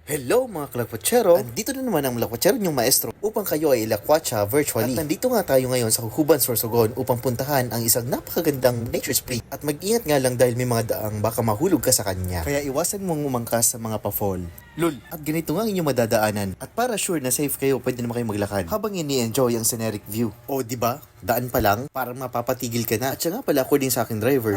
Hello mga kalakwatsero! Andito na naman ang malakwatsero niyong maestro upang kayo ay ilakwatsa virtually. At nandito nga tayo ngayon sa Huban, Sorsogon upang puntahan ang isang napakagandang nature spring. At mag-ingat nga lang dahil may mga daang baka mahulog ka sa kanya. Kaya iwasan mong umangkas sa mga pa-fall. Lul, at ganito nga ang inyong madadaanan. At para sure na safe kayo, pwede naman kayo maglakad habang ini-enjoy ang scenic view. O di ba? Daan pa lang, parang mapapatigil ka na. At siya nga pala, according sa aking driver,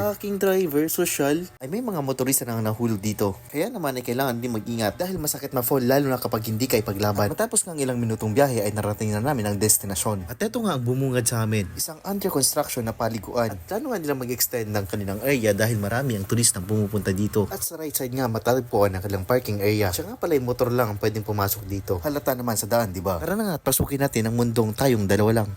social, ay may mga motorista na nahulog dito. Kaya naman ay kailangan din mag-ingat dahil masakit ma-fall lalo na kapag hindi kayo paglaban. At matapos ng ilang minutong biyahe ay narating na namin ang destinasyon. At eto nga ang bumungad sa amin. Isang under construction na paliguan. At plano nga nilang mag-extend ng kanilang area dahil marami ang turistang pumupunta dito. At sa right side nga matatagpuan ang kanilang parking area. Siya nga pala yung motor lang ang pwedeng pumasok dito. Halata naman sa daan, di ba? Tara na nga at pasukin natin ang mundong tayong dalawa lang.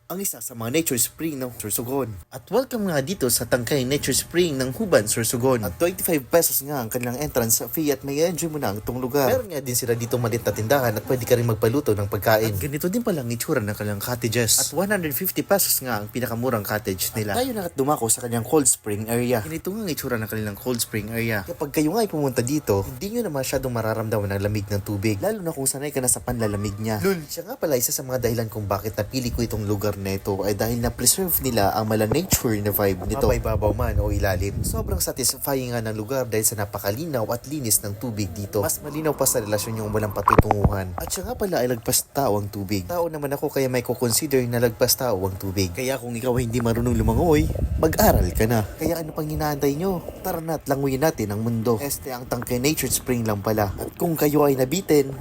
Ang isa sa mga nature spring ng Sorsogon. At welcome nga dito sa Tangkay Nature Spring ng Huban, Sorsogon. At 25 pesos nga ang kanilang entrance fee at may enjoy mo na ang itong lugar. Meron nga din sila dito maliit na tindahan at pwede ka rin magpaluto ng pagkain. At ganito din pala ang itsura ng kanilang cottages. At 150 pesos nga ang pinakamurang cottage nila. At tayo na at dumako sa kanilang cold spring area. Ganito nga ang itsura ng kanilang cold spring area. Kapag kayo nga ay pumunta dito, hindi nyo na masyadong mararamdaman ang lamig ng tubig. Lalo na kung sanay ka na sa panlalamig niya. Lul, siya nga pala isa sa mga dahilan kung bakit napili ko itong lugar neto ay dahil na-preserve nila ang mala nature na vibe nito. Mapaibabaw man o ilalim. Sobrang satisfying nga ng lugar dahil sa napakalinaw at linis ng tubig dito. Mas malinaw pa sa relasyon yung walang patutunguhan. At siya nga pala ay lagpas tao ang tubig. Tao naman ako kaya may kukonsider na lagpas tao ang tubig. Kaya kung ikaw ay hindi marunong lumangoy, mag-aral ka na. Kaya ano pang hinaantay nyo? Tara na at languyin natin ang mundo. Ang Tangkay Nature Spring lang pala. At kung kayo ay nabitin,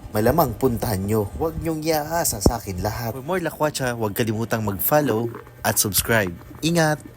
malamang puntahan nyo. Huwag nyong iaasa sa akin lahat. For more lakwatsa, huwag kalimutang mag-follow at subscribe. Ingat!